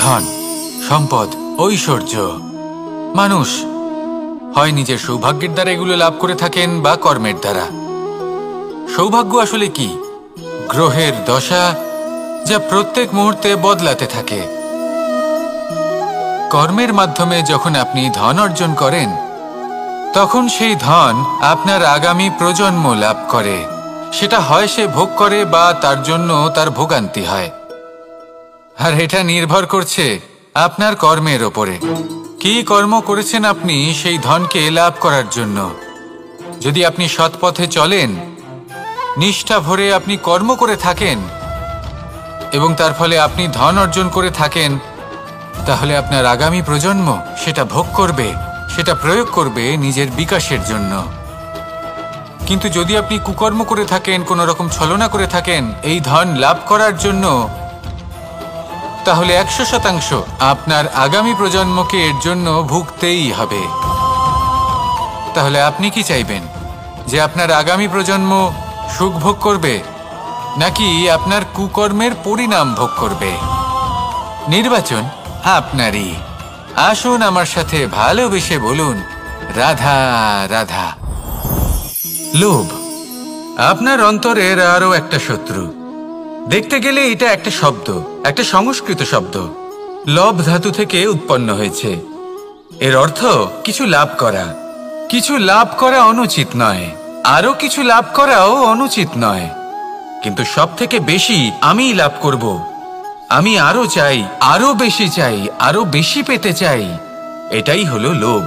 ধন, সম্পদ, ঐশ্বর্য। মানুষ হয় নিজের সৌভাগ্যের দ্বারা এগুলো লাভ করে থাকেন বা কর্মের দ্বারা। সৌভাগ্য আসলে কি? গ্রহের দশা যা প্রত্যেক মুহূর্তে বদলাতে থাকে। কর্মের মাধ্যমে যখন আপনি ধন অর্জন করেন, তখন সেই ধন আপনার আগামী প্রজন্ম লাভ করে। সেটা হয় সে ভোগ করে বা তার জন্য তার ভোগান্তি হয়। আর এটা নির্ভর করছে আপনার কর্মের ওপরে। কি কর্ম করেছেন আপনি সেই ধনকে লাভ করার জন্য। যদি আপনি সৎ পথে চলেন, নিষ্ঠা ভরে আপনি কর্ম করে থাকেন এবং তার ফলে আপনি ধন অর্জন করে থাকেন, তাহলে আপনার আগামী প্রজন্ম সেটা ভোগ করবে, সেটা প্রয়োগ করবে নিজের বিকাশের জন্য। কিন্তু যদি আপনি কুকর্ম করে থাকেন, কোনো রকম ছলনা করে থাকেন এই ধন লাভ করার জন্য, তাহলে 100% আপনার আগামী প্রজন্মকে এর জন্য ভুগতেই হবে। তাহলে আপনি কি চাইবেন? যে আপনার আগামী প্রজন্ম সুখ ভোগ করবে, নাকি আপনার কুকর্মের পরিণাম ভোগ করবে? নির্বাচন আপনারই। আসুন আমার সাথে ভালোবেসে বলুন, রাধা রাধা। লোভ আপনার অন্তরের আরো একটা শত্রু। দেখতে গেলে এটা একটা শব্দ, একটা সংস্কৃত শব্দ। লব ধাতু থেকে উৎপন্ন হয়েছে। এর অর্থ কিছু লাভ করা। কিছু লাভ করা অনুচিত নয়, আরো কিছু লাভ করাও অনুচিত নয়, কিন্তু সব থেকে বেশি আমি লাভ করব। আমি আরো চাই, আরো বেশি চাই, আরো বেশি পেতে চাই। এটাই হলো লোভ।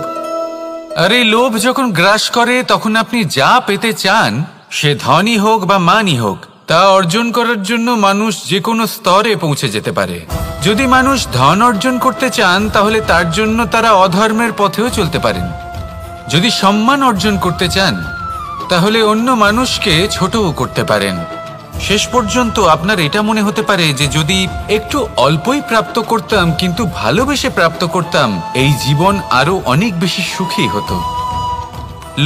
আর এই লোভ যখন গ্রাস করে, তখন আপনি যা পেতে চান, সে ধনই হোক বা মানই হোক, তা অর্জন করার জন্য মানুষ যে কোনো স্তরে পৌঁছে যেতে পারে। যদি মানুষ ধন অর্জন করতে চান, তাহলে তার জন্য তারা অধর্মের পথেও চলতে পারেন। যদি সম্মান অর্জন করতে চান, তাহলে অন্য মানুষকে ছোটও করতে পারেন। শেষ পর্যন্ত আপনার এটা মনে হতে পারে যে যদি একটু অল্পই প্রাপ্ত করতাম, কিন্তু ভালোবেসে প্রাপ্ত করতাম, এই জীবন আরো অনেক বেশি সুখী হতো।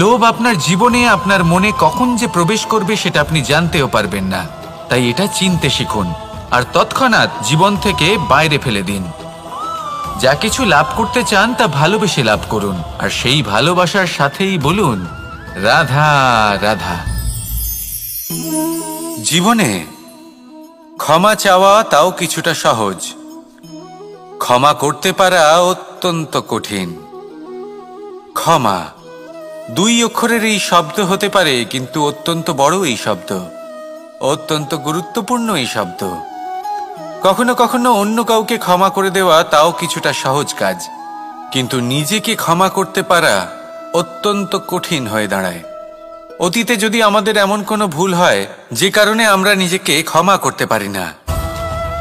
লোভ আপনার জীবনে, আপনার মনে কখন যে প্রবেশ করবে সেটা আপনি জানতেও পারবেন না। তাই এটা চিনতে শিখুন আর তৎক্ষণাৎ জীবন থেকে বাইরে ফেলে দিন। যা কিছু লাভ করতে চান তা ভালোবেসে লাভ করুন, আর সেই ভালোবাসার সাথেই বলুন, রাধা রাধা। জীবনে ক্ষমা চাওয়া তাও কিছুটা সহজ, ক্ষমা করতে পারা অত্যন্ত কঠিন। ক্ষমা 2 অক্ষরের এই শব্দ হতে পারে, কিন্তু অত্যন্ত বড় এই শব্দ, অত্যন্ত গুরুত্বপূর্ণ এই শব্দ। কখনো কখনো অন্য কাউকে ক্ষমা করে দেওয়া তাও কিছুটা সহজ কাজ, কিন্তু নিজেকে ক্ষমা করতে পারা অত্যন্ত কঠিন হয়ে দাঁড়ায়। অতীতে যদি আমাদের এমন কোনো ভুল হয় যে কারণে আমরা নিজেকে ক্ষমা করতে পারি না,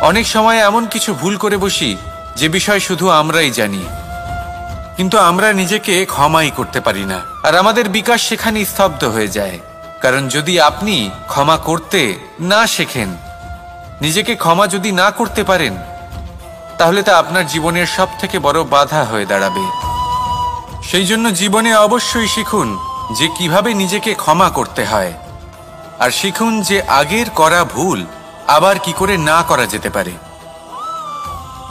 অনেক সময় এমন কিছু ভুল করে বসি যে বিষয় শুধু আমরাই জানি, কিন্তু আমরা নিজেকে ক্ষমাই করতে পারি না। আর আমাদের বিকাশ সেখানেই স্তব্ধ হয়ে যায়। কারণ যদি আপনি ক্ষমা করতে না শেখেন, নিজেকে ক্ষমা যদি না করতে পারেন, তাহলে তা আপনার জীবনের সব থেকে বড় বাধা হয়ে দাঁড়াবে। সেই জন্য জীবনে অবশ্যই শিখুন যে কিভাবে নিজেকে ক্ষমা করতে হয়, আর শিখুন যে আগের করা ভুল আবার কি করে না করা যেতে পারে।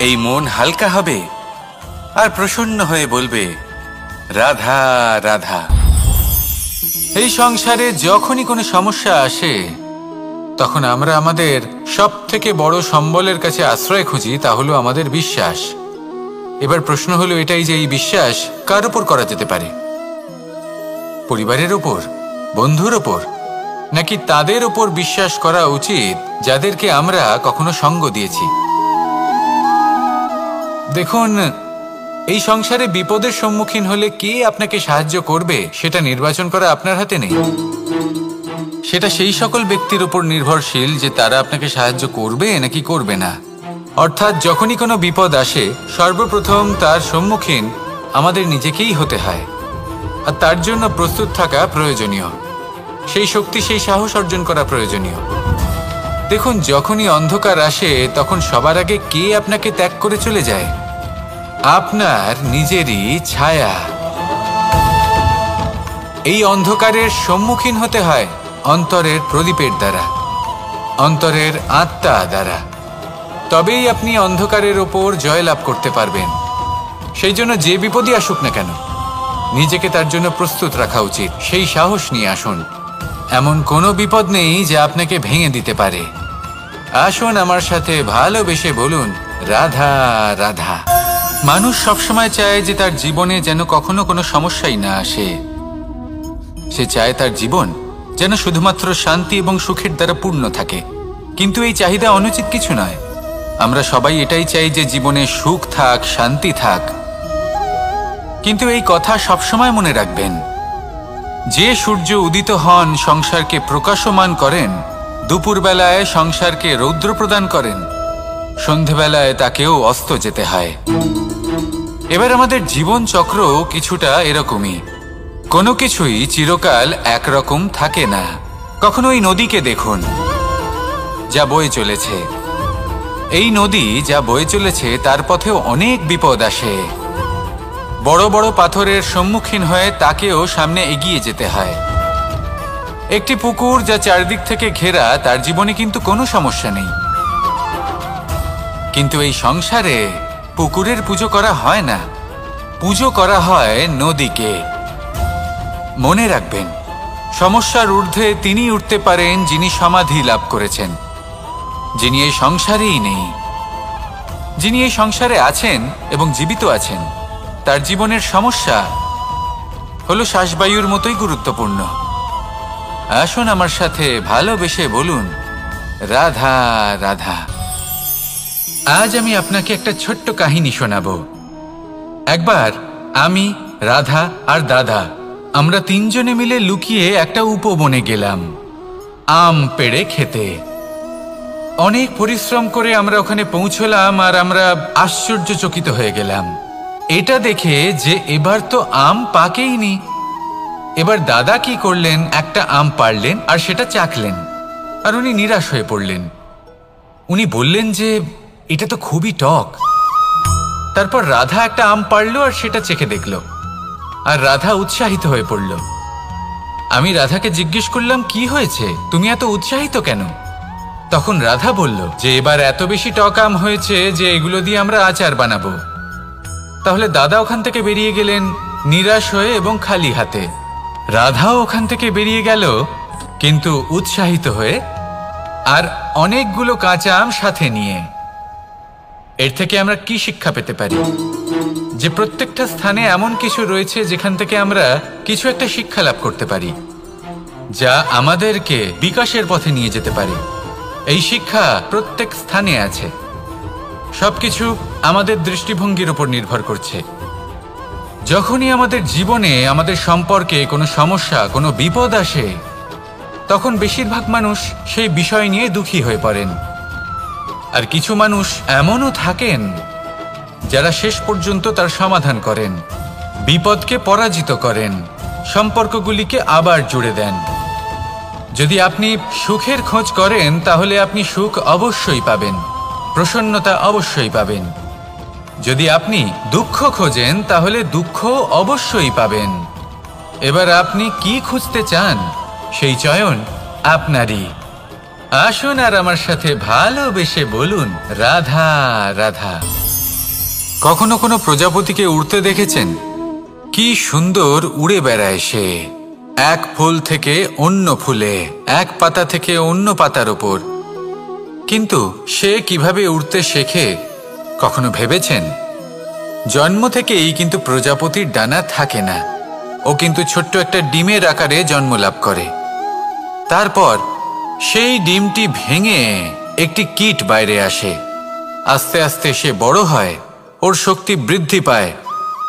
এই মন হালকা হবে আর প্রসন্ন হয়ে বলবে, রাধা রাধা। এই সংসারে যখনই কোনো সমস্যা আসে, তখন আমরা আমাদের সব থেকে বড় সম্বলের কাছে আশ্রয় খুঁজি, তা হলো আমাদের বিশ্বাস। এবার প্রশ্ন হলো এটাই যে এই বিশ্বাস কার উপর করা যেতে পারে? পরিবারের ওপর, বন্ধুর ওপর, নাকি তাদের ওপর বিশ্বাস করা উচিত যাদেরকে আমরা কখনো সঙ্গ দিয়েছি? দেখুন, এই সংসারে বিপদের সম্মুখীন হলে কে আপনাকে সাহায্য করবে সেটা নির্বাচন করা আপনার হাতে নেই। সেটা সেই সকল ব্যক্তির উপর নির্ভরশীল যে তারা আপনাকে সাহায্য করবে নাকি করবে না। অর্থাৎ যখনই কোনো বিপদ আসে, সর্বপ্রথম তার সম্মুখীন আমাদের নিজেকেই হতে হয়, আর তার জন্য প্রস্তুত থাকা প্রয়োজনীয়। সেই শক্তি, সেই সাহস অর্জন করা প্রয়োজনীয়। দেখুন, যখনই অন্ধকার আসে, তখন সবার আগে কে আপনাকে ত্যাগ করে চলে যায়? আপনার নিজেরই ছায়া। এই অন্ধকারের সম্মুখীন হতে হয় অন্তরের প্রদীপের দ্বারা, অন্তরের আত্মা দ্বারা। তবেই আপনি অন্ধকারের ওপর জয়লাভ করতে পারবেন। সেই জন্য যে বিপদই আসুক না কেন, নিজেকে তার জন্য প্রস্তুত রাখা উচিত। সেই সাহস নিয়ে আসুন। এমন কোনো বিপদ নেই যা আপনাকে ভেঙে দিতে পারে। আসুন আমার সাথে ভালোবেসে বলুন, রাধা রাধা। মানুষ সবসময় চায় যে তার জীবনে যেন কখনো কোনো সমস্যাই না আসে। সে চায় তার জীবন যেন শুধুমাত্র শান্তি এবং সুখের দ্বারা পূর্ণ থাকে। কিন্তু এই চাহিদা অনুচিত কিছু নয়। আমরা সবাই এটাই চাই যে জীবনে সুখ থাক, শান্তি থাক। কিন্তু এই কথা সবসময় মনে রাখবেন, যে সূর্য উদিত হন সংসারকে প্রকাশমান করেন, দুপুরবেলায় সংসারকে রৌদ্র প্রদান করেন, সন্ধেবেলায় তাকেও অস্ত যেতে হয়। এবার আমাদের জীবন চক্র কিছুটা এরকমই। কোনো কিছুই চিরকাল একরকম থাকে না। কখনো এই নদীকে দেখুন যা বয়ে চলেছে। এই নদী যা বয়ে চলেছে তার পথেও অনেক বিপদ আসে। বড় বড় পাথরের সম্মুখীন হয়ে তাকেও সামনে এগিয়ে যেতে হয়। একটি পুকুর যা চারদিক থেকে ঘেরা, তার জীবনে কিন্তু কোনো সমস্যা নেই। কিন্তু এই সংসারে পুকুরের পুজো করা হয় না, পুজো করা হয় নদীকে। মনে রাখবেন, সমস্যার ঊর্ধ্বে তিনি উঠতে পারেন যিনি সমাধি লাভ করেছেন, যিনি এই সংসারেই নেই। যিনি এই সংসারে আছেন এবং জীবিত আছেন, তার জীবনের সমস্যা হলো শ্বাসবায়ুর মতোই গুরুত্বপূর্ণ। আসুন আমার সাথে ভালোবেসে বলুন, রাধা রাধা। আজ আমি আপনাকে একটা ছোট্ট কাহিনী শোনাবো। একবার আমি, রাধা আর দাদা, আমরা তিনজনে মিলে লুকিয়ে একটা উপবনে গেলাম আম পেড়ে খেতে। অনেক পরিশ্রম করে আমরা ওখানে পৌঁছলাম আর আমরা আশ্চর্যচকিত হয়ে গেলাম এটা দেখে যে এবার তো আম পাকেইনি। এবার দাদা কি করলেন, একটা আম পাড়লেন আর সেটা চাখলেন, আর উনি নিরাশ হয়ে পড়লেন। উনি বললেন যে এটা তো খুবই টক। তারপর রাধা একটা আম পাড়লো আর সেটা চেখে দেখল, আর রাধা উৎসাহিত হয়ে পড়ল। আমি রাধাকে জিজ্ঞেস করলাম, কি হয়েছে, তুমি এত উৎসাহিত কেন? তখন রাধা বলল যে এবার এত বেশি টক আম হয়েছে যে এগুলো দিয়ে আমরা আচার বানাবো। তাহলে দাদা ওখান থেকে বেরিয়ে গেলেন নিরাশ হয়ে এবং খালি হাতে। রাধাও ওখান থেকে বেরিয়ে গেল কিন্তু উৎসাহিত হয়ে, আর অনেকগুলো কাঁচা আম সাথে নিয়ে। এর থেকে আমরা কি শিক্ষা পেতে পারি? যে প্রত্যেকটা স্থানে এমন কিছু রয়েছে যেখান থেকে আমরা কিছু একটা শিক্ষা লাভ করতে পারি, যা আমাদেরকে বিকাশের পথে নিয়ে যেতে পারে। এই শিক্ষা প্রত্যেক স্থানে আছে। সবকিছু আমাদের দৃষ্টিভঙ্গির উপর নির্ভর করছে। যখনই আমাদের জীবনে, আমাদের সম্পর্কে কোনো সমস্যা, কোনো বিপদ আসে, তখন বেশিরভাগ মানুষ সেই বিষয় নিয়ে দুঃখী হয়ে পড়েন। আর কিছু মানুষ এমনও থাকেন যারা শেষ পর্যন্ত তার সমাধান করেন, বিপদকে পরাজিত করেন, সম্পর্কগুলিকে আবার জুড়ে দেন। যদি আপনি সুখের খোঁজ করেন তাহলে আপনি সুখ অবশ্যই পাবেন, প্রসন্নতা অবশ্যই পাবেন। যদি আপনি দুঃখ খোঁজেন তাহলে দুঃখ অবশ্যই পাবেন। এবার আপনি কি খুঁজতে চান, সেই চয়ন আপনারই। আসুন আর আমার সাথে ভালোবেসে বলুন, রাধা রাধা। কখনো কোনো প্রজাপতিকে উড়তে দেখেছেন? কি সুন্দর উড়ে বেড়ায় সে, এক ফুল থেকে অন্য ফুলে, এক পাতা থেকে অন্য পাতার ওপর। কিন্তু সে কিভাবে উড়তে শেখে কখনো ভেবেছেন? জন্ম থেকেই কিন্তু প্রজাপতির ডানা থাকে না। ও কিন্তু ছোট্ট একটা ডিমের আকারে জন্ম লাভ করে। তারপর সেই ডিমটি ভেঙে একটি কীট বাইরে আসে। আস্তে আস্তে সে বড় হয়, ওর শক্তি বৃদ্ধি পায়।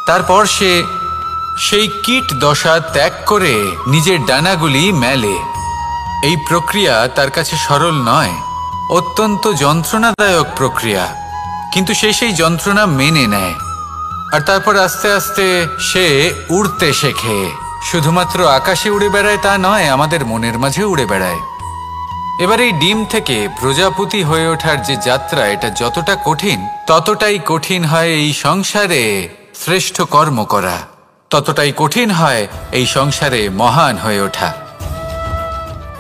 তারপর সে সেই কীট দশা ত্যাগ করে নিজের ডানাগুলি মেলে। এই প্রক্রিয়া তার কাছে সরল নয়, অত্যন্ত যন্ত্রণাদায়ক প্রক্রিয়া, কিন্তু সে সেই যন্ত্রণা মেনে নেয়। আর তারপর আস্তে আস্তে সে উড়তে শেখে। শুধুমাত্র আকাশে উড়ে বেড়ায় তা নয়, আমাদের মনের মাঝে উড়ে বেড়ায়। এবার এই ডিম থেকে প্রজাপতি হয়ে ওঠার যে যাত্রা, এটা যতটা কঠিন, ততটাই কঠিন হয় এই সংসারে শ্রেষ্ঠ কর্ম করা, ততটাই কঠিন হয় এই সংসারে মহান হয়ে ওঠা।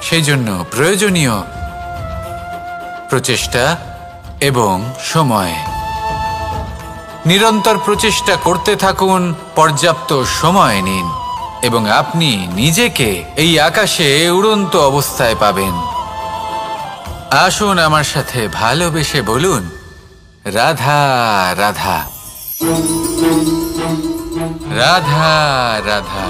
সেই জন্য প্রয়োজনীয় প্রচেষ্টা, এবং সময়। নিরন্তর প্রচেষ্টা করতে থাকুন, পর্যাপ্ত সময় নিন এবং আপনি নিজেকে এই আকাশে উড়ন্ত অবস্থায় পাবেন। আসুন আমার সাথে ভালোবেসে বলুন, রাধা রাধা, রাধা রাধা।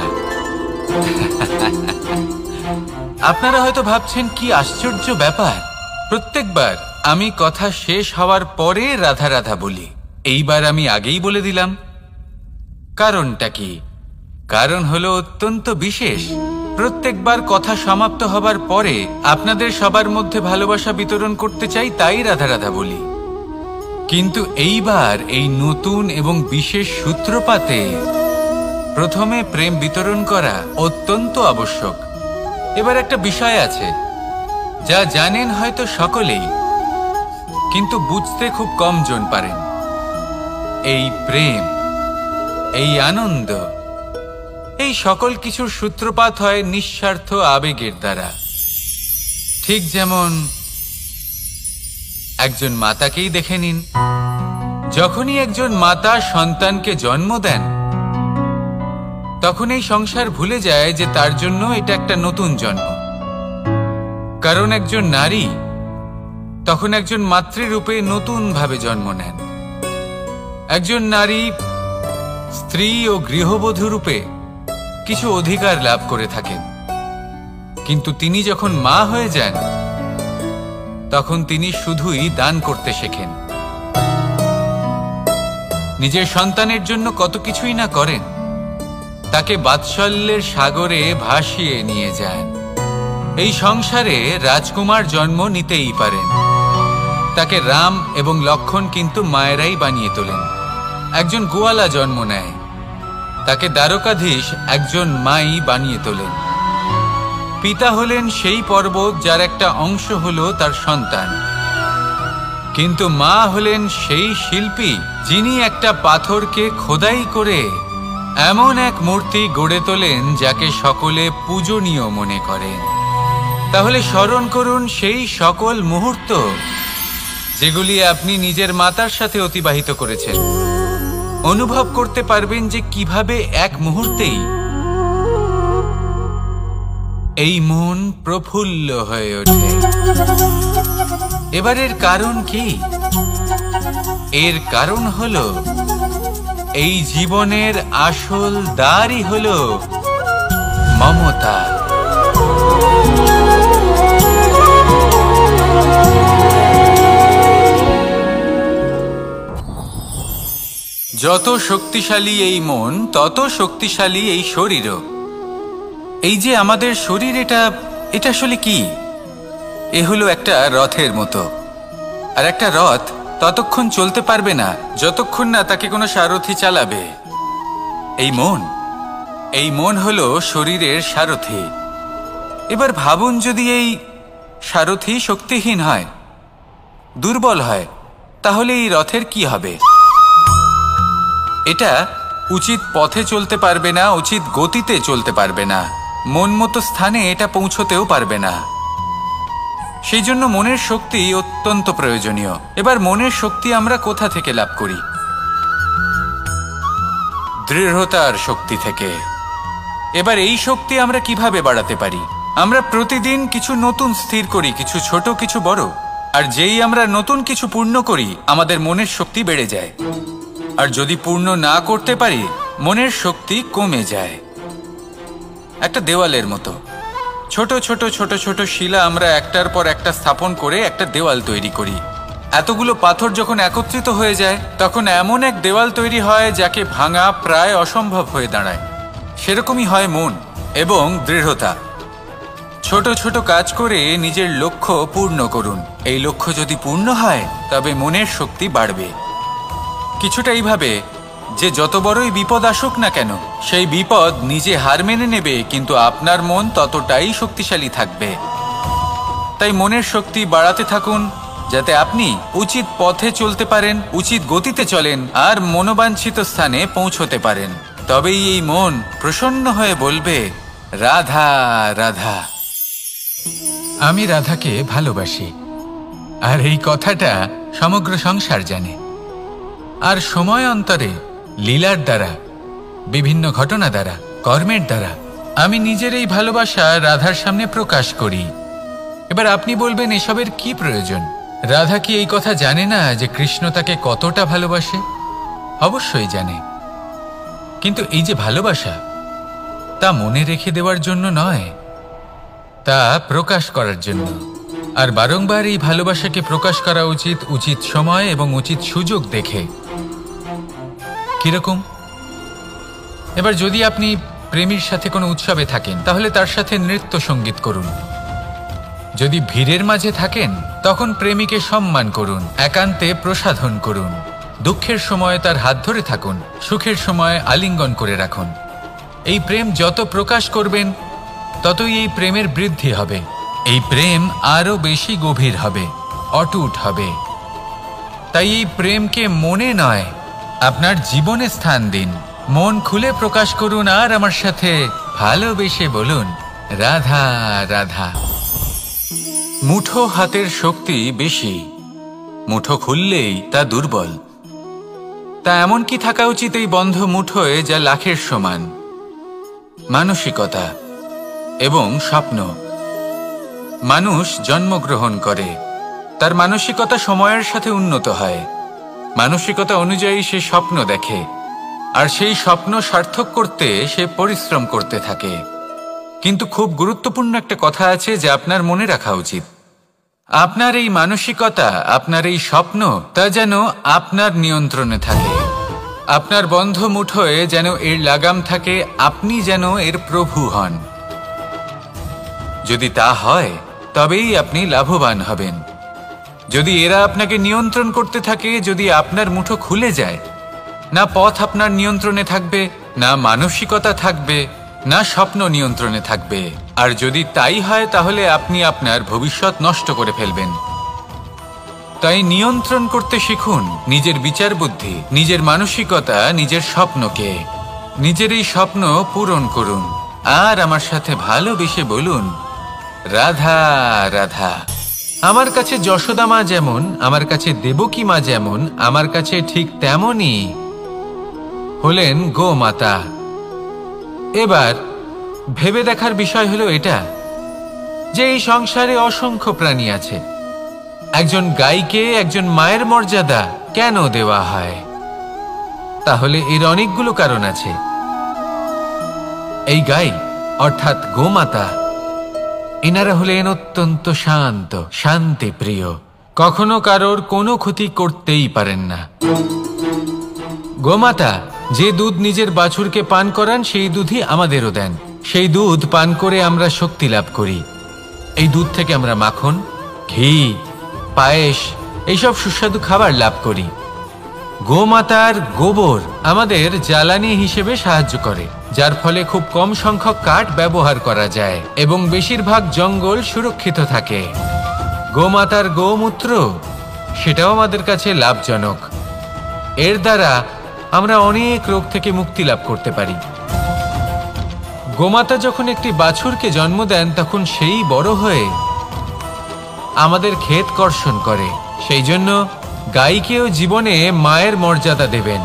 আপনারা হয়তো ভাবছেন কি আশ্চর্য ব্যাপার, প্রত্যেকবার আমি কথা শেষ হওয়ার পরে রাধা রাধা বলি। এইবার আমি আগেই বলে দিলাম। কারণটা কি? কারণ হলো অত্যন্ত বিশেষ। প্রত্যেকবার কথা সমাপ্ত হবার পরে আপনাদের সবার মধ্যে ভালোবাসা বিতরণ করতে চাই, তাই রাধা রাধা বলি। কিন্তু এইবার এই নতুন এবং বিশেষ সূত্রপাতে প্রথমে প্রেম বিতরণ করা অত্যন্ত আবশ্যক। এবার একটা বিষয় আছে যা জানেন হয়তো সকলেই, কিন্তু বুঝতে খুব কম জন পারেন। এই প্রেম, এই আনন্দ, এই সকল কিছুর সূত্রপাত হয় নিঃস্বার্থ আবেগের দ্বারা। ঠিক যেমন একজন মাতাকেই দেখে নিন। যখনই একজন মাতা সন্তানকে জন্ম দেন, তখন এই সংসার ভুলে যায় যে তার জন্য এটা একটা নতুন জন্ম। কারণ একজন নারী তখন একজন মাতৃরূপে নতুন ভাবে জন্ম নেন। একজন নারী স্ত্রী ও গৃহবধূ রূপে কিছু অধিকার লাভ করে থাকেন, কিন্তু তিনি যখন মা হয়ে যান তখন তিনি শুধুই দান করতে শেখেন। নিজের সন্তানের জন্য কত কিছুই না করেন, তাকে বাৎসল্যের সাগরে ভাসিয়ে নিয়ে যান। এই সংসারে রাজকুমার জন্ম নিতেই পারেন, তাকে রাম এবং লক্ষ্মণ কিন্তু মায়েরাই বানিয়ে তোলেন। একজন গোয়ালা জন্ম নেয়, তাকে দ্বারকাধীশ একজন মাই বানিয়ে তোলেন। পিতা হলেন সেই পর্বত যার একটা অংশ হলো তার সন্তান, কিন্তু মা হলেন সেই শিল্পী যিনি একটা পাথরকে খোদাই করে এমন এক মূর্তি গড়ে তোলেন যাকে সকলে পূজনীয় মনে করেন। তাহলে স্মরণ করুন সেই সকল মুহূর্ত যেগুলি আপনি নিজের মাতার সাথে অতিবাহিত করেছেন। অনুভব করতে পারবেন যে কিভাবে এক মুহূর্তেই এই মন প্রফুল্ল হয়ে ওঠে। এবারের কারণ কি? এর কারণ হলো এই জীবনের আসল দ্বারই হলো মমতা। যত শক্তিশালী এই মন, তত শক্তিশালী এই শরীরও। এই যে আমাদের শরীর, এটা আসলে কি? এ হলো একটা রথের মতো। আর একটা রথ ততক্ষণ চলতে পারবে না যতক্ষণ না তাকে কোনো সারথি চালাবে। এই মন হলো শরীরের সারথি। এবার ভাবুন, যদি এই সারথি শক্তিহীন হয়, দুর্বল হয়, তাহলে এই রথের কি হবে? এটা উচিত পথে চলতে পারবে না, উচিত গতিতে চলতে পারবে না, মন মতো স্থানে এটা পৌঁছতেও পারবে না। সেই জন্য মনের শক্তি অত্যন্ত প্রয়োজনীয়। এবার মনের শক্তি আমরা কোথা থেকে লাভ করি? দৃঢ়তার শক্তি থেকে। এবার এই শক্তি আমরা কিভাবে বাড়াতে পারি? আমরা প্রতিদিন কিছু নতুন স্থির করি, কিছু ছোট কিছু বড়। আর যেই আমরা নতুন কিছু পূর্ণ করি, আমাদের মনের শক্তি বেড়ে যায়। আর যদি পূর্ণ না করতে পারি, মনের শক্তি কমে যায়। একটা দেওয়ালের মতো ছোট ছোট ছোট ছোট শিলা আমরা একটার পর একটা স্থাপন করে একটা দেওয়াল তৈরি করি। এতগুলো পাথর যখন একত্রিত হয়ে যায়, তখন এমন এক দেওয়াল তৈরি হয় যাকে ভাঙা প্রায় অসম্ভব হয়ে দাঁড়ায়। সেরকমই হয় মন এবং দৃঢ়তা। ছোট ছোট কাজ করে নিজের লক্ষ্য পূর্ণ করুন। এই লক্ষ্য যদি পূর্ণ হয়, তবে মনের শক্তি বাড়বে। কিছুটা এইভাবে যে যত বড়ই বিপদ আসুক না কেন, সেই বিপদ নিজে হার মেনে নেবে, কিন্তু আপনার মন ততটাই শক্তিশালী থাকবে। তাই মনের শক্তি বাড়াতে থাকুন, যাতে আপনি উচিত পথে চলতে পারেন, উচিত গতিতে চলেন আর মনোবাঞ্ছিত স্থানে পৌঁছতে পারেন। তবেই এই মন প্রসন্ন হয়ে বলবে, রাধা রাধা। আমি রাধাকে ভালোবাসি। আর এই কথাটা সমগ্র সংসার জানে। আর সময় অন্তরে লীলার দ্বারা, বিভিন্ন ঘটনা দ্বারা, কর্মের দ্বারা আমি নিজের এই ভালোবাসা রাধার সামনে প্রকাশ করি। এবার আপনি বলবেন, এসবের কি প্রয়োজন? রাধা কি এই কথা জানে না যে কৃষ্ণ তাকে কতটা ভালোবাসে? অবশ্যই জানে, কিন্তু এই যে ভালোবাসা, তা মনে রেখে দেওয়ার জন্য নয়, তা প্রকাশ করার জন্য। আর বারংবার এই ভালোবাসাকে প্রকাশ করা উচিত, উচিত সময় এবং উচিত সুযোগ দেখে। কিরকম? এবার যদি আপনি প্রেমীর সাথে কোনো উৎসবে থাকেন, তাহলে তার সাথে নৃত্য সঙ্গীত করুন। যদি ভিড়ের মাঝে থাকেন, তখন প্রেমীকে সম্মান করুন, একান্তে প্রসাধন করুন। দুঃখের সময় তার হাত ধরে থাকুন, সুখের সময় আলিঙ্গন করে রাখুন। এই প্রেম যত প্রকাশ করবেন, ততই এই প্রেমের বৃদ্ধি হবে। এই প্রেম আরো বেশি গভীর হবে, অটুট হবে। তাই এই প্রেমকে মনে নয়, আপনার জীবনে স্থান দিন। মন খুলে প্রকাশ করুন আর আমার সাথে ভালোবেসে বলুন, রাধা রাধা। মুঠো হাতের শক্তি বেশি, মুঠো খুললেই তা দুর্বল। তা এমন কি থাকা উচিত এই বন্ধ মুঠোয় যা লাখের সমান? মানসিকতা এবং স্বপ্ন। মানুষ জন্মগ্রহণ করে, তার মানসিকতা সময়ের সাথে উন্নত হয়। মানসিকতা অনুযায়ী সে স্বপ্ন দেখে, আর সেই স্বপ্ন সার্থক করতে সে পরিশ্রম করতে থাকে। কিন্তু খুব গুরুত্বপূর্ণ একটা কথা আছে যা আপনার মনে রাখা উচিত। আপনার এই মানসিকতা, আপনার এই স্বপ্ন, তা যেন আপনার নিয়ন্ত্রণে থাকে। আপনার বন্ধ মুঠোয় যেন এর লাগাম থাকে, আপনি যেন এর প্রভু হন। যদি তা হয়, তবেই আপনি লাভবান হবেন। যদি এরা আপনাকে নিয়ন্ত্রণ করতে থাকে, যদি আপনার মুঠো খুলে যায়, না পথ আপনার নিয়ন্ত্রণে থাকবে, না মানসিকতা থাকবে, না স্বপ্ন নিয়ন্ত্রণে থাকবে। আর যদি তাই হয়, তাহলে আপনি আপনার ভবিষ্যৎ নষ্ট করে ফেলবেন। তাই নিয়ন্ত্রণ করতে শিখুন নিজের বিচার বুদ্ধি, নিজের মানসিকতা, নিজের স্বপ্নকে। নিজের এই স্বপ্ন পূরণ করুন আর আমার সাথে ভালোবেসে বলুন, রাধা রাধা। আমার কাছে যশোদা মা যেমন, আমার কাছে দেবকী মা যেমন, আমার কাছে ঠিক তেমনই হলেন গোমাতা। এবার ভেবে দেখার বিষয় হলো এটা যে এই সংসারে অসংখ্য প্রাণী আছে। একজন গাইকে একজন মায়ের মর্যাদা কেন দেওয়া হয়? তাহলে এর অনেকগুলো কারণ আছে। এই গাই অর্থাৎ গোমাতা, এনারা হলেন অত্যন্ত শান্ত, শান্তি প্রিয়, কখনো কারোর কোনো ক্ষতি করতেই পারেন না। গোমাতা যে দুধ নিজের বাছুরকে পান করান, সেই দুধই আমাদেরও দেন। সেই দুধ পান করে আমরা শক্তি লাভ করি। এই দুধ থেকে আমরা মাখন, ঘি, পায়েস, এইসব সুস্বাদু খাবার লাভ করি। গোমাতার গোবর আমাদের জ্বালানি হিসেবে সাহায্য করে, যার ফলে খুব কম সংখ্যক কাঠ ব্যবহার করা যায় এবং বেশিরভাগ জঙ্গল সুরক্ষিত থাকে। গোমাতার গোমূত্র, সেটাও আমাদের কাছে লাভজনক। এর দ্বারা আমরা অনেক রোগ থেকে মুক্তি লাভ করতে পারি। গোমাতা যখন একটি বাছুরকে জন্ম দেন, তখন সেই বড় হয়ে আমাদের ক্ষেত কর্ষণ করে। সেই জন্য গাইকেও জীবনে মায়ের মর্যাদা দেবেন।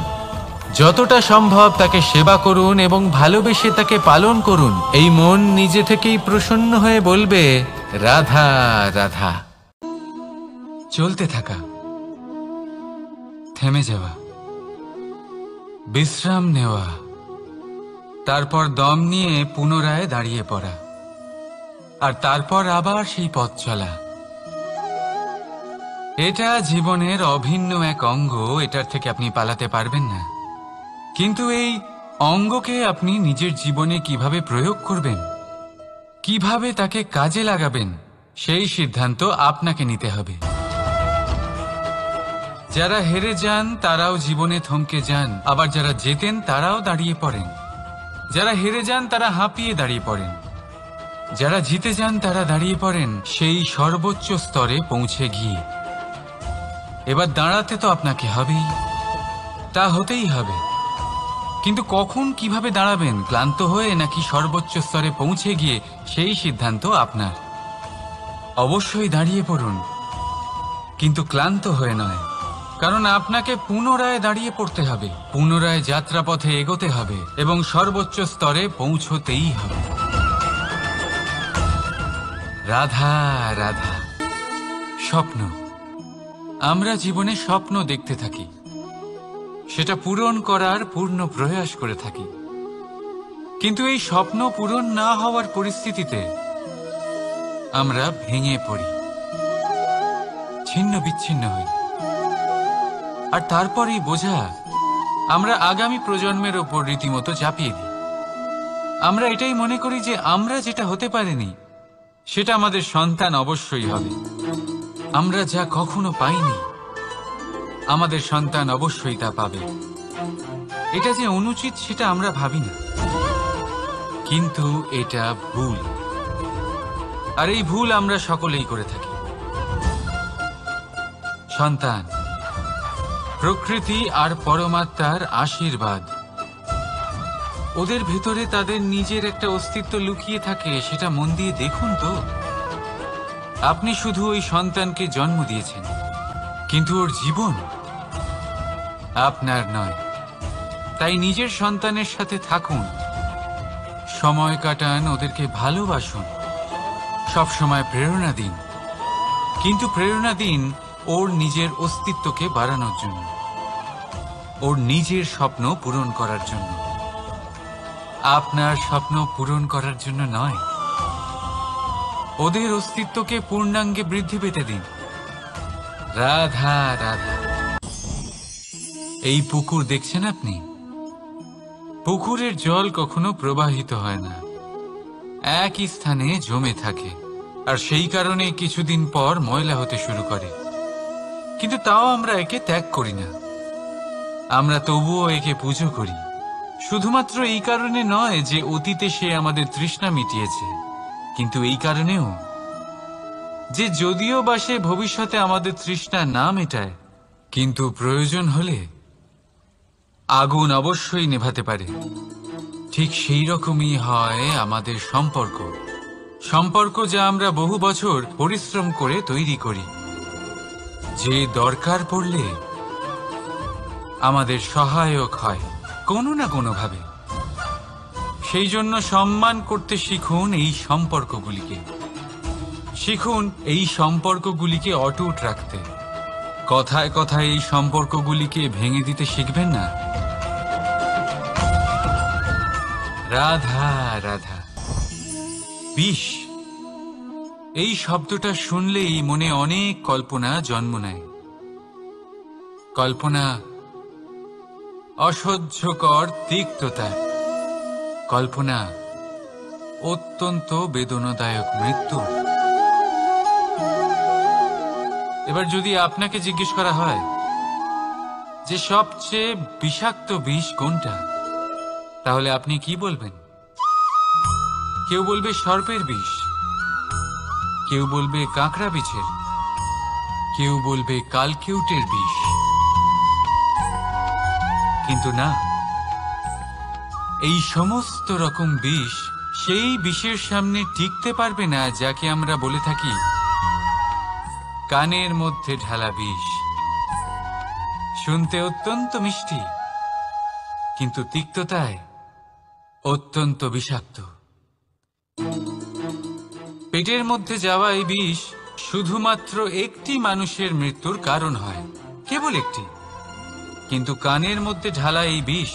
যতটা সম্ভব তাকে সেবা করুন এবং ভালোবেসে তাকে পালন করুন। এই মন নিজে থেকেই প্রসন্ন হয়ে বলবে, রাধা রাধা। চলতে থাকা, থেমে যাওয়া, বিশ্রাম নেওয়া, তারপর দম নিয়ে পুনরায় দাঁড়িয়ে পড়া, আর তারপর আবার সেই পথ চলা। এটা জীবনের অভিন্ন এক অঙ্গ, এটার থেকে আপনি পালাতে পারবেন না। কিন্তু এই অঙ্গকে আপনি নিজের জীবনে কিভাবে প্রয়োগ করবেন, কিভাবে তাকে কাজে লাগাবেন, সেই সিদ্ধান্ত আপনাকে নিতে হবে। যারা হেরে যান তারাও জীবনে থমকে যান, আবার যারা জেতেন তারাও দাঁড়িয়ে পড়েন। যারা হেরে যান তারা হাঁপিয়ে দাঁড়িয়ে পড়েন, যারা জিতে যান তারা দাঁড়িয়ে পড়েন সেই সর্বোচ্চ স্তরে পৌঁছে গিয়ে। এবার দাঁড়াতে তো আপনাকে হবেই, তা হতেই হবে। কিন্তু কখন, কিভাবে দাঁড়াবেন, ক্লান্ত হয়ে নাকি সর্বোচ্চ স্তরে পৌঁছে গিয়ে, সেই সিদ্ধান্ত আপনার। অবশ্যই দাঁড়িয়ে পড়ুন, কিন্তু ক্লান্ত হয়ে নয়, কারণ আপনাকে পুনরায় দাঁড়িয়ে পড়তে হবে, পুনরায় যাত্রাপথে এগোতে হবে এবং সর্বোচ্চ স্তরে পৌঁছতেই হবে। রাধা রাধা। স্বপ্ন, আমরা জীবনে স্বপ্ন দেখতে থাকি, সেটা পূরণ করার পূর্ণ প্রয়াস করে থাকি, কিন্তু এই স্বপ্ন পূরণ না হওয়ার পরিস্থিতিতে আমরা ভেঙে পড়ি, ছিন্ন বিচ্ছিন্ন হই। আর তারপরই বোঝা আমরা আগামী প্রজন্মের ওপর রীতিমতো চাপিয়ে দিই। আমরা এটাই মনে করি যে আমরা যেটা হতে পারিনি সেটা আমাদের সন্তান অবশ্যই হবে। আমরা যা কখনো পাইনি আমাদের সন্তান অবশ্যই তা পাবে। এটা যে অনুচিত সেটা আমরা ভাবি না, কিন্তু এটা ভুল। আর এই ভুল আমরা সকলেই করে থাকি। সন্তান প্রকৃতি আর পরমাত্মার আশীর্বাদ। ওদের ভেতরে তাদের নিজের একটা অস্তিত্ব লুকিয়ে থাকে, সেটা মন দিয়ে দেখুন তো। আপনি শুধু ওই সন্তানকে জন্ম দিয়েছেন, কিন্তু ওর জীবন আপনার নয়। তাই নিজের সন্তানের সাথে থাকুন, সময় কাটান, ওদেরকে ভালোবাসুন, সবসময় প্রেরণা দিন, কিন্তু প্রেরণা দিন ওর নিজের অস্তিত্বকে বাড়ানোর জন্য, ওর নিজের স্বপ্ন পূরণ করার জন্য, আপনার স্বপ্ন পূরণ করার জন্য নয়। ওদের অস্তিত্বকে পূর্ণাঙ্গে বৃদ্ধি পেতে দিন। রাধা রাধা। এই পুকুর দেখছেন আপনি? পুকুরের জল কখনো প্রবাহিত হয় না, একই স্থানে জমে থাকে, আর সেই কারণে কিছুদিন পর ময়লা হতে শুরু করে। কিন্তু তাও আমরা একে ত্যাগ করি না, আমরা তবুও একে পুজো করি। শুধুমাত্র এই কারণে নয় যে অতীতে সে আমাদের তৃষ্ণা মিটিয়েছে, কিন্তু এই কারণেও যে যদিও বা সে ভবিষ্যতে আমাদের তৃষ্ণা না মেটায়, কিন্তু প্রয়োজন হলে আগুন অবশ্যই নেভাতে পারে। ঠিক সেই রকমই হয় আমাদের সম্পর্ক, সম্পর্ক যা আমরা বহু বছর পরিশ্রম করে তৈরি করি, যে দরকার পড়লে আমাদের সহায়ক হয় কোনো না কোনোভাবে। সেই জন্য সম্মান করতে শিখুন এই সম্পর্কগুলিকে, শিখুন এই সম্পর্কগুলিকে অটুট রাখতে। কথায় কথায় এই সম্পর্কগুলিকে ভেঙে দিতে শিখবেন না। রাধা রাধা। বিষ, এই শব্দটা শুনলেই মনে অনেক কল্পনা জন্ম নেয়। কল্পনা অসহ্যকর তিক্ততা, কল্পনা অত্যন্ত বেদনাদায়ক মৃত্যু। এবার যদি আপনাকে জিজ্ঞেস করা হয় যে সবচেয়ে বিষাক্ত বিষ কোনটা, তাহলে আপনি কি বলবেন? কেউ বলবে সর্পের বিষ, কেউ বলবে কাঁকড়া বিছের, কেউ বলবে কালকিউটের বিষ। কিন্তু না, এই সমস্ত রকম বিষ সেই বিষের সামনে টিকতে পারবে না যাকে আমরা বলে থাকি কানের মধ্যে ঢালা বিষ। শুনতে অত্যন্ত মিষ্টি, কিন্তু তিক্ততায় অত্যন্ত বিষাক্ত। পেটের মধ্যে যাওয়া এই বিষ শুধুমাত্র একটি মানুষের মৃত্যুর কারণ হয়, কেবল একটি। কিন্তু কানের মধ্যে ঢালা এই বিষ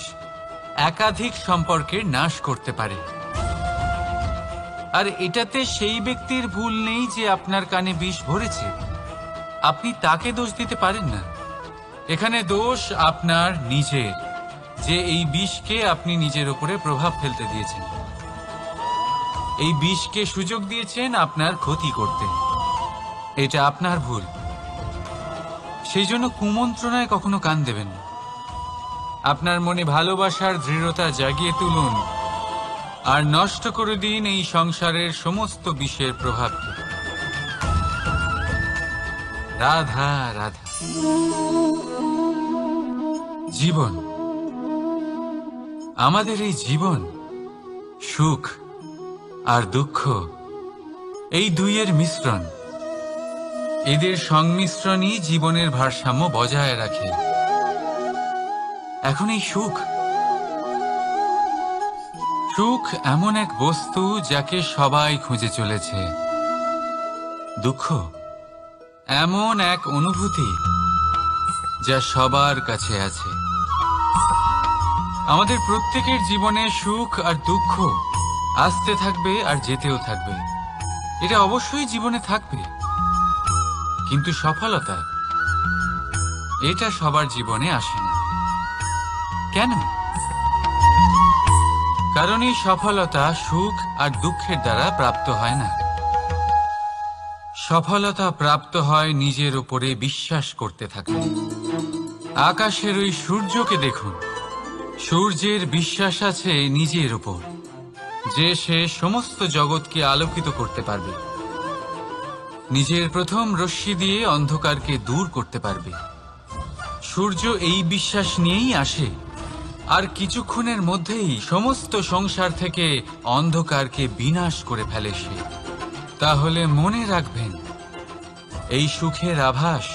একাধিক সম্পর্কের নাশ করতে পারে। আর এটাতে সেই ব্যক্তির ভুল নেই যে আপনার কানে বিষ ভরেছে, আপনি তাকে দোষ দিতে পারেন না। এখানে দোষ আপনার নিজের, যে এই বিষকে আপনি নিজের উপরে প্রভাব ফেলতে দিয়েছেন, এই বিষকে সুযোগ দিয়েছেন আপনার ক্ষতি করতে। এটা আপনার ভুল। সেই জন্য কুমন্ত্রণায় কখনো কান দেবেন না। আপনার মনে ভালোবাসার দৃঢ়তা জাগিয়ে তুলুন আর নষ্ট করে দিন এই সংসারের সমস্ত বিষের প্রভাবকে। রাধা রাধা। জীবন, আমাদের এই জীবন সুখ আর দুঃখ, এই দুইয়ের মিশ্রণ। এদের সংমিশ্রণই জীবনের ভারসাম্য বজায় রাখে। এখন এই সুখ সুখ এমন এক বস্তু যাকে সবাই খুঁজে চলেছে। দুঃখ এমন এক অনুভূতি যা সবার কাছে আছে। আমাদের প্রত্যেকের জীবনে সুখ আর দুঃখ আসতে থাকবে আর যেতেও থাকবে। এটা অবশ্যই জীবনে থাকবে, কিন্তু সফলতা এটা সবার জীবনে আসে না। কেন? কারণ এই সফলতা সুখ আর দুঃখের দ্বারা প্রাপ্ত হয় না। সফলতা প্রাপ্ত হয় নিজের উপরে বিশ্বাস করতে থাকলে। আকাশের ওই সূর্যকে দেখুন, সূর্যের বিশ্বাস আছে নিজের উপর যে সে সমস্ত জগৎকে আলোকিত করতে পারবে, নিজের প্রথম রশ্মি দিয়ে অন্ধকারকে দূর করতে পারবে। সূর্য এই বিশ্বাস নিয়েই আসে, আর কিছুক্ষণের মধ্যেই সমস্ত সংসার থেকে অন্ধকারকে বিনাশ করে ফেলে সে। তাহলে মনে রাখবেন, এই সুখের আভাস,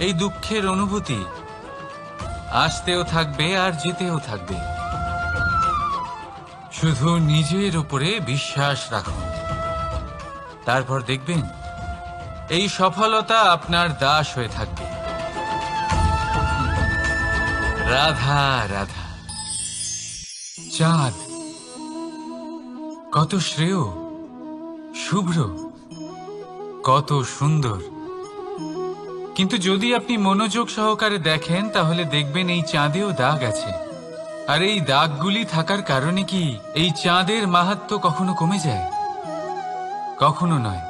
এই দুঃখের অনুভূতি আসতেও থাকবে আর যেতেও থাকবে। শুধু নিজের উপরে বিশ্বাস রাখুন, তারপর দেখবেন এই সফলতা আপনার দাস হয়ে থাকবে। রাধা রাধা। চাঁদ কত শ্রেয়, শুভ্র, কত সুন্দর, কিন্তু যদি আপনি মনোযোগ সহকারে দেখেন তাহলে দেখবেন এই চাঁদেও দাগ আছে। আর এই দাগগুলি থাকার কারণে কি এই চাঁদের মাহাত্ম্য কখনো কমে যায়? কখনো নয়।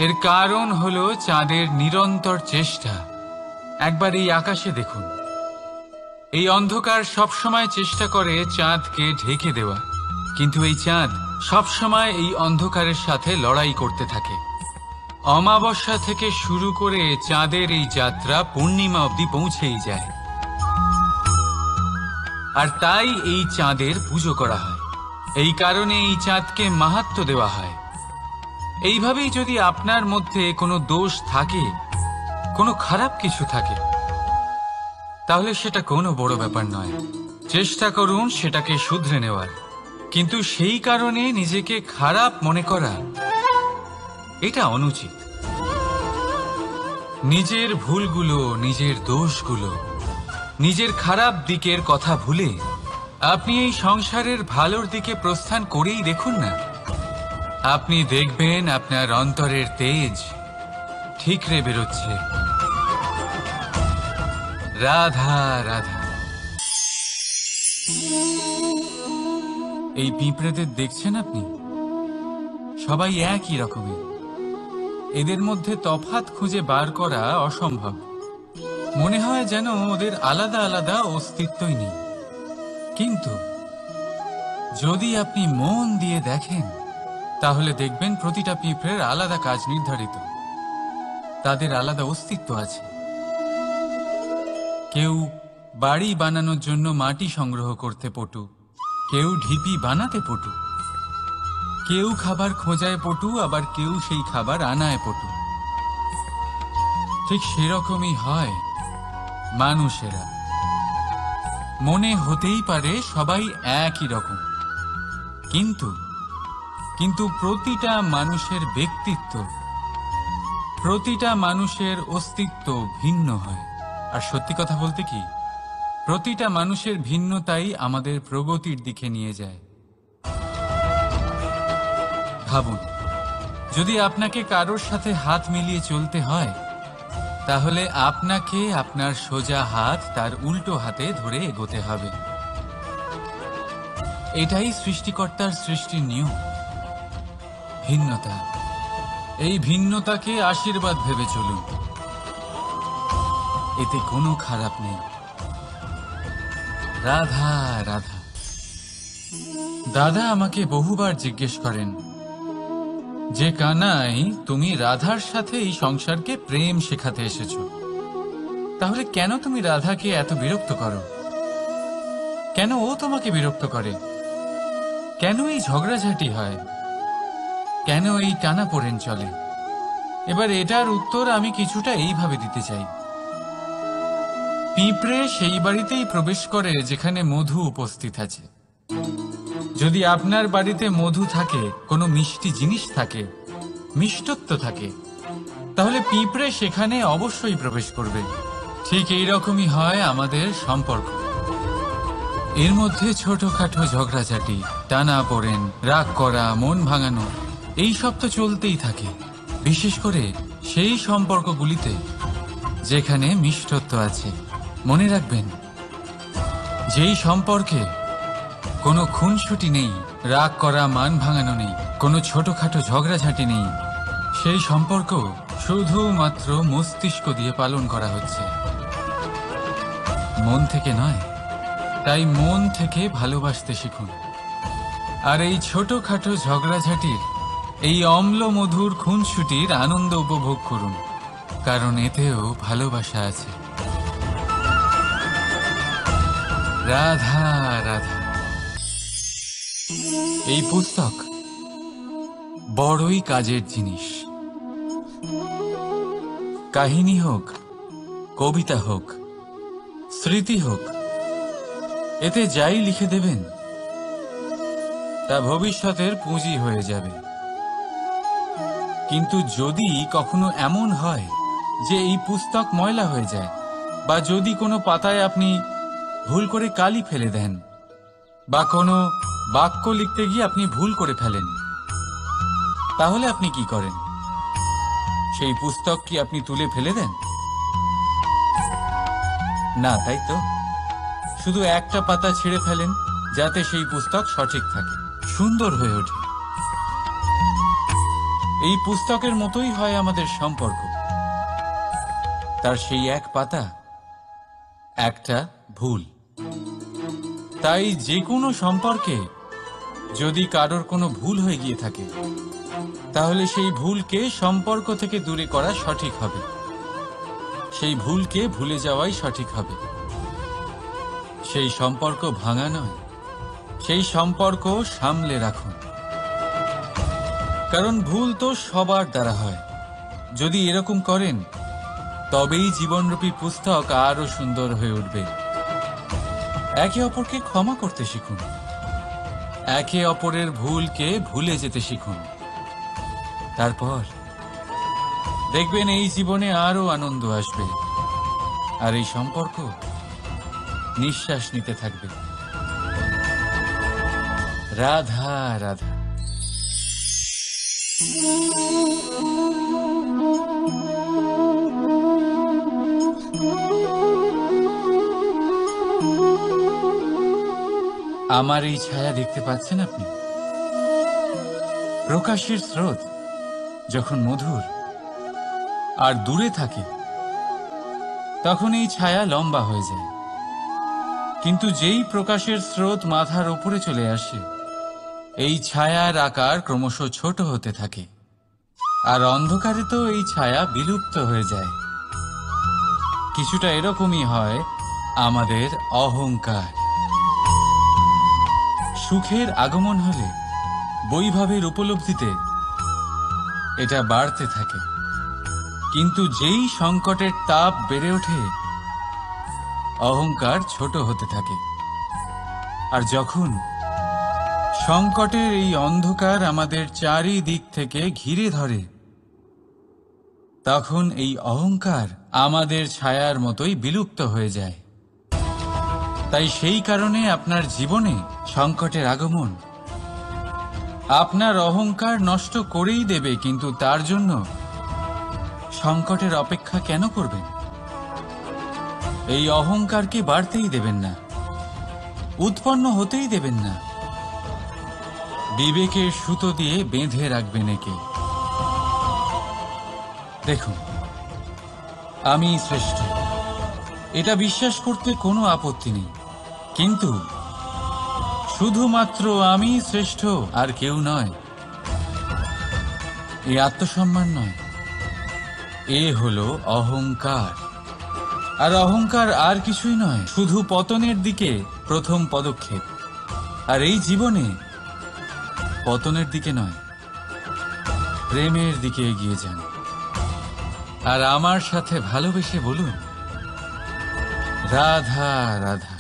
এর কারণ হলো চাঁদের নিরন্তর চেষ্টা। একবার এই আকাশে দেখুন, এই অন্ধকার সবসময় চেষ্টা করে চাঁদকে ঢেকে দেওয়া, কিন্তু এই চাঁদ সবসময় এই অন্ধকারের সাথে লড়াই করতে থাকে। অমাবস্যা থেকে শুরু করে চাঁদের এই যাত্রা পূর্ণিমা অবধি পৌঁছেই যায়। আর তাই এই চাঁদের পুজো করা হয়, এই কারণে এই চাঁদকে মাহাত্ম্য দেওয়া হয়। এইভাবেই যদি আপনার মধ্যে কোনো দোষ থাকে, কোনো খারাপ কিছু থাকে, তাহলে সেটা কোনো বড় ব্যাপার নয়। চেষ্টা করুন সেটাকে শুধরে নেওয়ার, কিন্তু সেই কারণে নিজেকে খারাপ মনে করা এটা অনুচিত। নিজের ভুলগুলো, নিজের দোষগুলো, নিজের খারাপ দিকের কথা ভুলে আপনি এই সংসারের ভালোর দিকে প্রস্থান করেই দেখুন না। আপনি দেখবেন আপনার অন্তরের তেজ ঠিকরে বেরোচ্ছে। রাধা রাধা। এই পিঁপড়েদের দেখছেন আপনি? সবাই একই রকমের। এদের মধ্যে তফাৎ খুঁজে বার করা অসম্ভব। মনে হয় যেন ওদের আলাদা আলাদা অস্তিত্বই নেই। কিন্তু যদি আপনি মন দিয়ে দেখেন তাহলে দেখবেন প্রতিটা পিঁপড়ের আলাদা কাজ নির্ধারিত, তাদের আলাদা অস্তিত্ব আছে। কেউ বাড়ি বানানোর জন্য মাটি সংগ্রহ করতে পটু, কেউ ঢিপি বানাতে পটু, কেউ খাবার খোঁজায় পটু, আবার কেউ সেই খাবার আনায় পটু। ঠিক সেরকমই হয় মানুষেরা। মনে হতেই পারে সবাই একই রকম, কিন্তু প্রতিটা মানুষের ব্যক্তিত্ব, প্রতিটা মানুষের অস্তিত্ব ভিন্ন হয়। আর সত্যি কথা বলতে কি, প্রতিটা মানুষের ভিন্নতাই আমাদের প্রগতির দিকে নিয়ে যায়। ভাবুন, যদি আপনাকে কারোর সাথে হাত মিলিয়ে চলতে হয়, তাহলে আপনাকে আপনার সোজা হাত তার উল্টো হাতে ধরে এগোতে হবে। এটাই সৃষ্টিকর্তার সৃষ্টির নিয়ম। ভিন্নতা, এই ভিন্নতাকে আশীর্বাদ ভেবে চলুন, এতে কোনো খারাপ নেই। রাধা রাধা। দাদা আমাকে বহুবার জিজ্ঞেস করেন যে কানাই, তুমি রাধার সাথে এই সংসারকে প্রেম শেখাতে এসেছো, তাহলে কেন তুমি রাধাকে এত বিরক্ত করো? কেন ও তোমাকে বিরক্ত করে? কেন এই ঝগড়াঝাটি হয়? কেন এই টানাপোড়েন চলে? এবার এটার উত্তর আমি কিছুটা এইভাবে দিতে চাই। পিঁপড়ে সেই বাড়িতেই প্রবেশ করে যেখানে মধু উপস্থিত আছে। যদি আপনার বাড়িতে মধু থাকে, কোনো মিষ্টি জিনিস থাকে, মিষ্টত্ব থাকে, তাহলে পিঁপড়ে সেখানে অবশ্যই প্রবেশ করবে। ঠিক এই রকমই হয় আমাদের সম্পর্ক। এর মধ্যে ছোটখাটো ঝগড়াঝাটি, টানাপোড়েন, রাগ করা, মন ভাঙানো, এই সব তো চলতেই থাকে, বিশেষ করে সেই সম্পর্কগুলিতে যেখানে মিষ্টত্ব আছে। মনে রাখবেন, যেই সম্পর্কে কোনো খুনসুটি নেই, রাগ করা, মান ভাঙানো নেই, কোনো ছোটখাটো ঝগড়াঝাটি নেই, সেই সম্পর্ক শুধুমাত্র মস্তিষ্ক দিয়ে পালন করা হচ্ছে, মন থেকে নয়। তাই মন থেকে ভালোবাসতে শিখুন। আর এই ছোটখাটো ঝগড়াঝাটির, এই অম্ল মধুর খুনসুটির আনন্দ উপভোগ করুন, কারণ এতেও ভালোবাসা আছে। রাধা রাধা। এই পুস্তক বড়ই কাজের জিনিস। কাহিনী হোক, কবিতা হোক, স্মৃতি হোক, এতে যাই লিখে দেবেন তা ভবিষ্যতের পুঁজি হয়ে যাবে। কিন্তু যদি কখনো এমন হয় যে এই পুস্তক ময়লা হয়ে যায়, বা যদি কোনো পাতায় আপনি ভুল করে কালি ফেলে দেন, বা কোনো বাক্য লিখতে গিয়ে আপনি ভুল করে ফেলেন, তাহলে আপনি কি করেন? সেই পুস্তক কি আপনি তুলে ফেলে দেন? না, তাই তো। শুধু একটা পাতা ছিঁড়ে ফেলেন, যাতে সেই পুস্তক সঠিক থাকে, সুন্দর হয়ে ওঠে। এই পুস্তকের মতোই হয় আমাদের সম্পর্ক। তার সেই এক পাতা, একটা ভুল। তাই যে কোনো সম্পর্কে যদি কারোর কোনো ভুল হয়ে গিয়ে থাকে, তাহলে সেই ভুলকে সম্পর্ক থেকে দূরে করা সঠিক হবে। সেই ভুলকে ভুলে যাওয়াই সঠিক হবে। সেই সম্পর্ক ভাঙা নয়, সেই সম্পর্ক সামলে রাখুন। কারণ ভুল তো সবার দ্বারা হয়। যদি এরকম করেন, তবেই জীবনরূপী পুস্তক আরো সুন্দর হয়ে উঠবে। একে অপরকে ক্ষমা করতে শিখুন। একে অপরের ভুলকে ভুলে যেতে শিখুন। তারপর দেখবেন এই জীবনে আরো আনন্দ আসবে, আর এই সম্পর্ক নিঃশ্বাস নিতে থাকবে। রাধা রাধা। আমার এই ছায়া দেখতে পাচ্ছেন আপনি? প্রকাশের স্রোত যখন মধুর আর দূরে থাকে, তখন এই ছায়া লম্বা হয়ে যায়। কিন্তু যেই প্রকাশের স্রোত মাথার উপরে চলে আসে, এই ছায়ার আকার ক্রমশ ছোট হতে থাকে, আর অন্ধকারে তো এই ছায়া বিলুপ্ত হয়ে যায়। কিছুটা এরকমই হয় আমাদের অহংকার। সুখের আগমন হলে, বৈভবের উপলব্ধিতে এটা বাড়তে থাকে। কিন্তু যেই সংকটের তাপ বেড়ে ওঠে, অহংকার ছোট হতে থাকে। আর যখন সংকটের এই অন্ধকার আমাদের চারিদিক থেকে ঘিরে ধরে, তখন এই অহংকার আমাদের ছায়ার মতোই বিলুপ্ত হয়ে যায়। তাই সেই কারণে আপনার জীবনে সংকটের আগমন আপনার অহংকার নষ্ট করেই দেবে, কিন্তু তার জন্য সংকটের অপেক্ষা কেন করবেন? এই অহংকারকে বাড়তেই দেবেন না, উৎপন্ন হতেই দেবেন না। বিবেকের সুতো দিয়ে বেঁধে রাখবেন একে। দেখুন, আমি শ্রেষ্ঠ, এটা বিশ্বাস করতে কোনো আপত্তি নেই। কিন্তু শুধুমাত্র আমি শ্রেষ্ঠ, আর কেউ নয়, এই আত্মসম্মান নয়, এ হলো অহংকার। আর অহংকার আর কিছুই নয়, শুধু পতনের দিকে প্রথম পদক্ষেপ। আর এই জীবনে পতনের দিকে নয়, প্রেমের দিকে এগিয়ে যান। আর আমার সাথে ভালোবেসে বলুন, রাধা রাধা।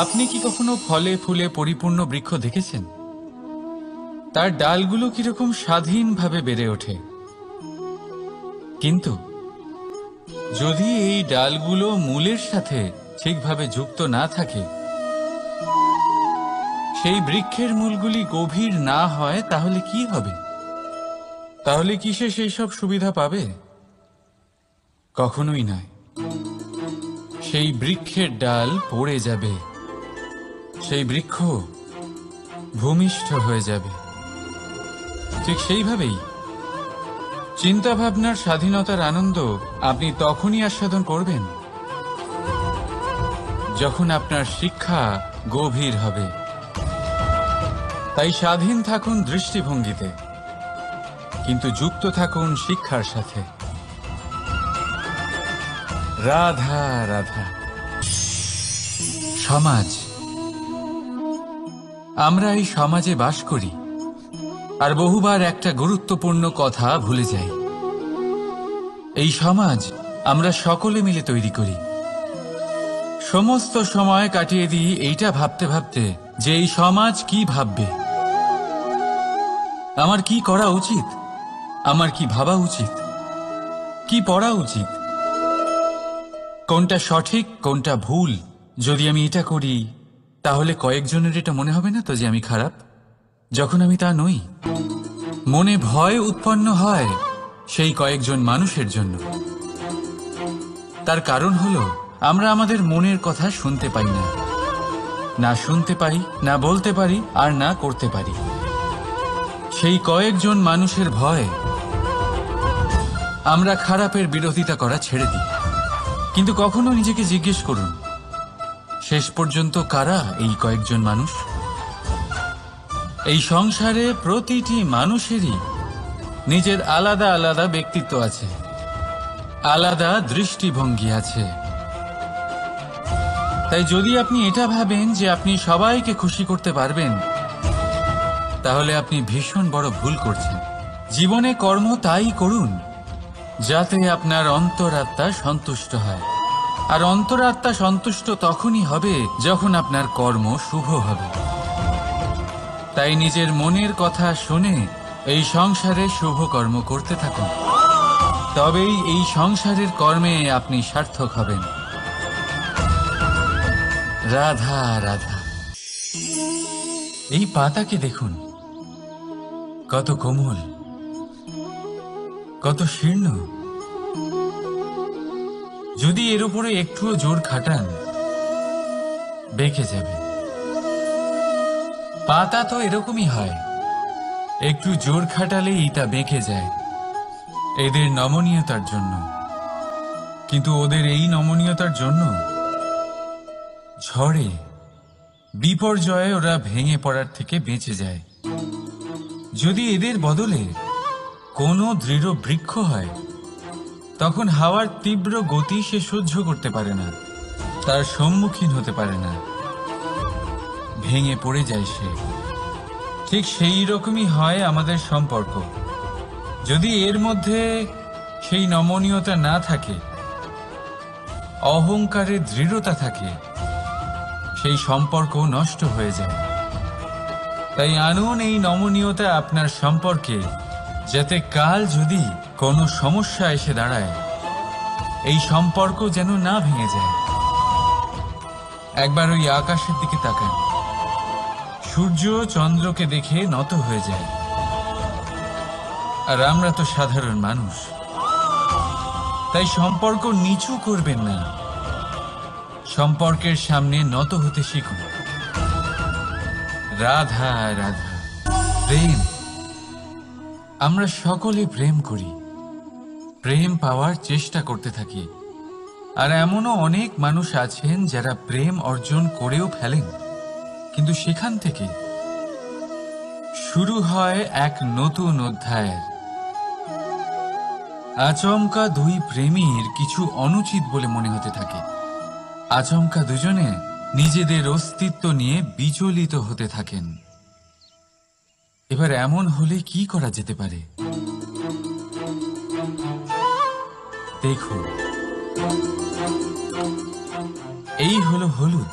আপনি কি কখনো ফলে ফুলে পরিপূর্ণ বৃক্ষ দেখেছেন? তার ডালগুলো কিরকম স্বাধীনভাবে বেড়ে ওঠে, কিন্তু যদি এই ডালগুলো মূলের সাথে ঠিকভাবে যুক্ত না থাকে, সেই বৃক্ষের মূলগুলি গভীর না হয়, তাহলে কি হবে? তাহলে কি সে সেই সব সুবিধা পাবে? কখনোই নয়। সেই বৃক্ষের ডাল পড়ে যাবে, সেই বৃক্ষ ভূমিষ্ঠ হয়ে যাবে। ঠিক সেইভাবেই চিন্তাভাবনার স্বাধীনতার আনন্দ আপনি তখনই আস্বাদন করবেন যখন আপনার শিক্ষা গভীর হবে। তাই স্বাধীন থাকুন দৃষ্টিভঙ্গিতে, কিন্তু যুক্ত থাকুন শিক্ষার সাথে। রাধা রাধা। সমাজ, আমরা এই সমাজে বাস করি আর বহুবার একটা গুরুত্বপূর্ণ কথা ভুলে যাই। এই সমাজ আমরা সকলে মিলে তৈরি করি। সমস্ত সময় কাটিয়ে দিই এইটা ভাবতে ভাবতে যে এই সমাজ কি ভাববে, আমার কি করা উচিত, আমার কি ভাবা উচিত, কি পড়া উচিত, কোনটা সঠিক কোনটা ভুল। যদি আমি এটা করি তাহলে কয়েকজনের এটা মনে হবে না তো যে আমি খারাপ, যখন আমি তা নই। মনে ভয় উৎপন্ন হয় সেই কয়েকজন মানুষের জন্য। তার কারণ হলো আমরা আমাদের মনের কথা শুনতে পাই না, না শুনতে পারি, না বলতে পারি, আর না করতে পারি। সেই কয়েকজন মানুষের ভয় আমরা খারাপের বিরোধিতা করা ছেড়ে দিই। কিন্তু কখনো নিজেকে জিজ্ঞেস করুন, শেষ পর্যন্ত কারা এই কয়েকজন মানুষ? এই সংসারে প্রতিটি মানুষেরই নিজের আলাদা আলাদা ব্যক্তিত্ব আছে, আলাদা দৃষ্টিভঙ্গি আছে। তাই যদি আপনি এটা ভাবেন যে আপনি সবাইকে খুশি করতে পারবেন, তাহলে আপনি ভীষণ বড় ভুল করছেন। জীবনে কর্ম তাই করুন যাতে আপনার অন্তরাত্মা সন্তুষ্ট হয়, আর অন্তরাত্মা সন্তুষ্ট তখনই হবে যখন আপনার কর্ম শুভ হবে। তাই নিজের মনের কথা শুনে এই সংসারে শুভ কর্ম করতে থাকুন, তবেই এই সংসারের কর্মে আপনি সার্থক হবেন। রাধা রাধা। এই পাতাকে দেখুন, কত কোমল, কত শীর্ণ। যদি এর উপরে একটুও জোর খাটান, বেঁকে যাবে। পাতা তো এরকমই হয়, একটু জোর খাটালেই তা বেঁকে যায় এদের নমনীয়তার জন্য। কিন্তু ওদের এই নমনীয়তার জন্য ঝড়ে বিপর্যয়ে ওরা ভেঙে পড়ার থেকে বেঁচে যায়। যদি এদের বদলে কোনো দৃঢ় বৃক্ষ হয়, তখন হাওয়ার তীব্র গতি সে সহ্য করতে পারে না, তার সম্মুখীন হতে পারে না, ভেঙে পড়ে যায় সে। ঠিক সেই রকমই হয় আমাদের সম্পর্ক। যদি এর মধ্যে সেই নমনীয়তা না থাকে, অহংকারের দৃঢ়তা থাকে, সেই সম্পর্ক নষ্ট হয়ে যায়। তাই আনুন এই নমনীয়তা আপনার সম্পর্কে, যাতে কাল যদি কোনো সমস্যা এসে দাঁড়ায়, এই সম্পর্ক যেন না ভেঙে যায়। একবার ওই আকাশের দিকে তাকান, সূর্য চন্দ্রকে দেখে নত হয়ে যায়, আর আমরা তো সাধারণ মানুষ। তাই সম্পর্ক নিচু করবেন না, সম্পর্কের সামনে নত হতে শিখুন। রাধা রাধা। প্রেম, আমরা সকলে প্রেম করি, প্রেম পাওয়ার চেষ্টা করতে থাকি। আর এমনও অনেক মানুষ আছেন যারা প্রেম অর্জন করেও ফেলেন, কিন্তু সেখান থেকে শুরু হয় এক নতুন অধ্যায়ের। আচমকা দুই প্রেমীর কিছু অনুচিত বলে মনে হতে থাকে। আচমকা দুজনে নিজেদের অস্তিত্ব নিয়ে বিচলিত হতে থাকেন। এবার এমন হলে কি করা যেতে পারে? দেখুন, এই হলো হলুদ,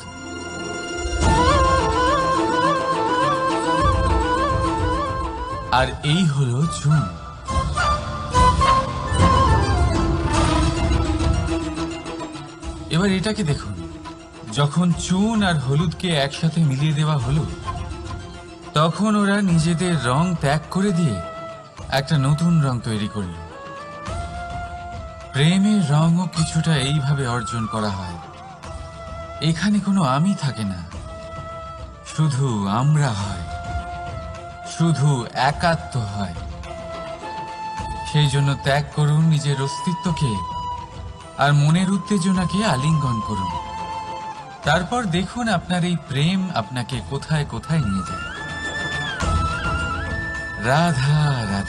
আর এই হলো চুন। এবার এটাকে দেখুন, যখন চুন আর হলুদকে একসাথে মিলিয়ে দেওয়া হলো, তখন ওরা নিজেদের রং ত্যাগ করে দিয়ে একটা নতুন রং তৈরি করল। প্রেমের রঙও কিছুটা এইভাবে অর্জন করা হয়। এখানে কোনো আমি থাকে না, শুধু আমরা হয়, শুধু একাত্ম হয়। সেই জন্য ত্যাগ করুন নিজের অস্তিত্বকে, আর মনের উত্তেজনাকে আলিঙ্গন করুন। তারপর দেখুন আপনার এই প্রেম আপনাকে কোথায় কোথায় নিয়ে যায়। রাধা রাধা।